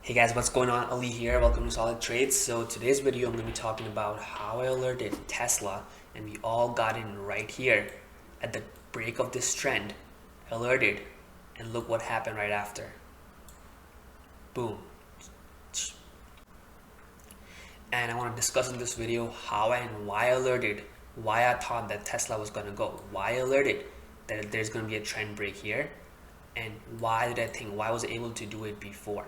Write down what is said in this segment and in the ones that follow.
Hey guys, what's going on? Ali here. Welcome to Solid Trades. So today's video I'm going to be talking about how I alerted Tesla, and we all got in right here at the break of this trend. Alerted, and look what happened right after. Boom. And I want to discuss in this video how and why I alerted, why I thought that Tesla was going to go, why I alerted that there's going to be a trend break here, and why did I think, why was I able to do it before.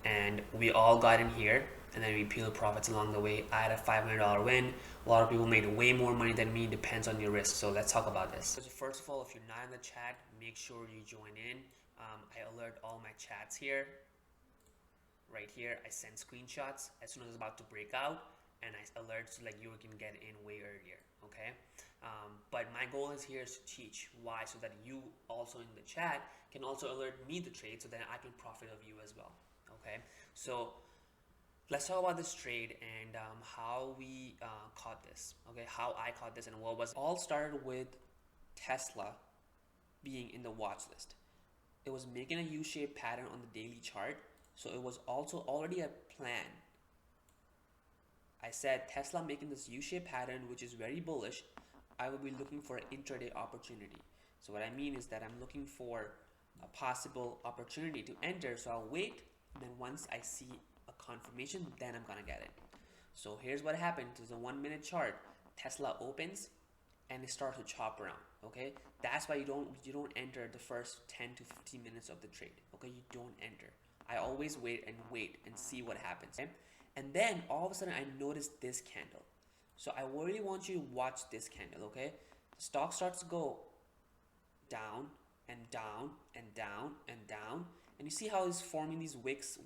And we all got in here, and then we peeled profits along the way. I had a $500 win. A lot of people made way more money than me. Depends on your risk. So let's talk about this. So first of all, if you're not in the chat, make sure you join in. I alert all my chats here. Right here, I send screenshots as soon as it's about to break out, and I alert so like you can get in way earlier. Okay. But my goal is here is to teach why, so that you also in the chat can also alert me the trade, so that I can profit of you as well. Okay, so let's talk about this trade and how we caught this. Okay, how I caught this and what was all started with Tesla being in the watch list. It was making a U-shaped pattern on the daily chart, so it was also already a plan. I said Tesla making this U-shaped pattern, which is very bullish. I will be looking for an intraday opportunity. So what I mean is that I'm looking for a possible opportunity to enter. So I'll wait. And then once I see a confirmation, then I'm gonna get it. So here's what happened. There's a 1 minute chart. Tesla opens and it starts to chop around. Okay, that's why you don't enter the first 10 to 15 minutes of the trade. Okay, you don't enter. I always wait and see what happens. Okay? And then all of a sudden I noticed this candle. So I really want you to watch this candle. Okay, the stock starts to go down and down and down and down. And you see how it's forming these wicks,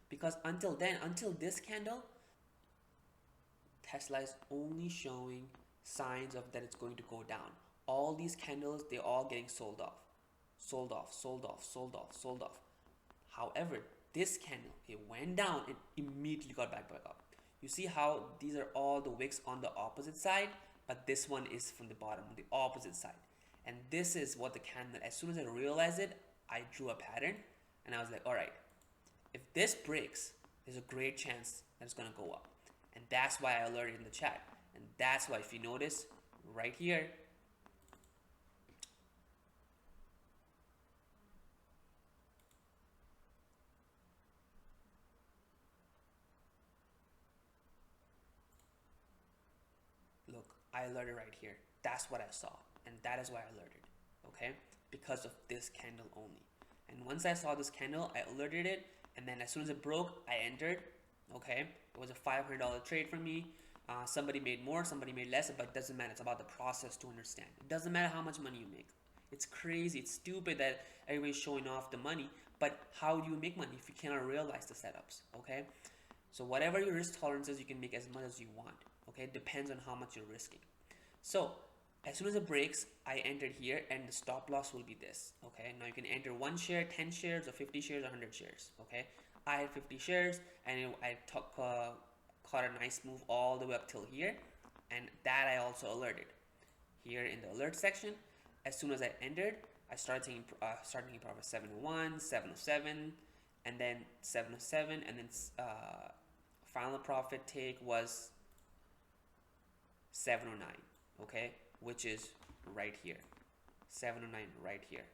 because until this candle, Tesla is only showing signs of that it's going to go down. All these candles, they're all getting sold off. However, this candle, it went down and immediately got back up. You see how these are all the wicks on the opposite side, but this one is from the bottom, the opposite side. And this is what the candle, as soon as I realized it, I drew a pattern and I was like, all right, if this breaks, there's a great chance that it's going to go up. And that's why I alerted in the chat. And that's why, if you notice right here, look, I alerted right here. That's what I saw. And that is why I alerted. Okay? Because of this candle only. And once I saw this candle, I alerted it, and then as soon as it broke, I entered. Okay, it was a $500 trade for me. Somebody made more, somebody made less, but it doesn't matter. It's about the process to understand. It doesn't matter how much money you make. It's crazy, it's stupid that everybody's showing off the money, but how do you make money if you cannot realize the setups? Okay, so whatever your risk tolerance is, you can make as much as you want. Okay, it depends on how much you're risking. So as soon as it breaks, I entered here, and the stop loss will be this. Okay, now you can enter 1 share, 10 shares, or 50 shares, or 100 shares. Okay, I had 50 shares, and I caught a nice move all the way up till here, and that I also alerted. Here in the alert section, as soon as I entered, I started taking profit 701, 707, and then 707, and then final profit take was 709. Okay, which is right here, 709 right here.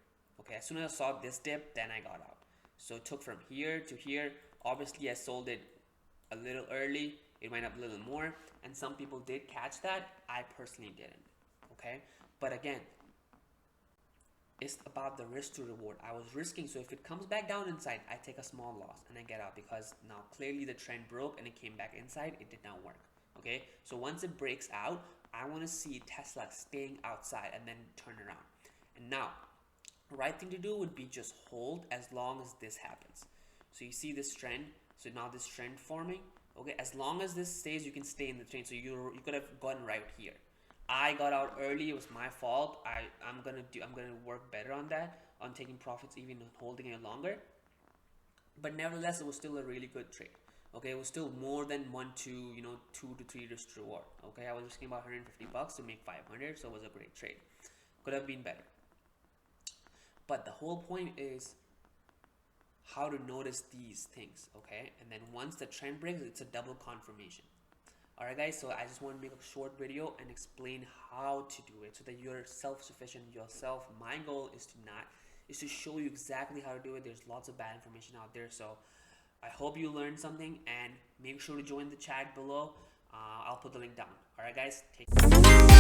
Okay, as soon as I saw this dip, then I got out. So it took from here to here. Obviously I sold it a little early, it went up a little more, and some people did catch that. I personally didn't. Okay, but again, it's about the risk to reward. I was risking, so if it comes back down inside, I take a small loss and I get out, because now clearly the trend broke and it came back inside. It did not work. Okay, so once it breaks out, I want to see Tesla staying outside and then turn around. And now, the right thing to do would be just hold as long as this happens. So you see this trend. So now this trend forming. Okay, as long as this stays, you can stay in the trend. So you could have gotten right here. I got out early. It was my fault. I'm gonna work better on that, on taking profits, even holding it longer. But nevertheless, it was still a really good trade. Okay, it was still more than 2 to 3 risk to reward. Okay, I was risking about $150 to make 500, so it was a great trade. Could have been better. But the whole point is, how to notice these things, okay? And then once the trend breaks, it's a double confirmation. Alright guys, so I just want to make a short video and explain how to do it so that you're self-sufficient yourself. My goal is to show you exactly how to do it. There's lots of bad information out there, so I hope you learned something, and make sure to join the chat below. I'll put the link down. Alright guys, take care.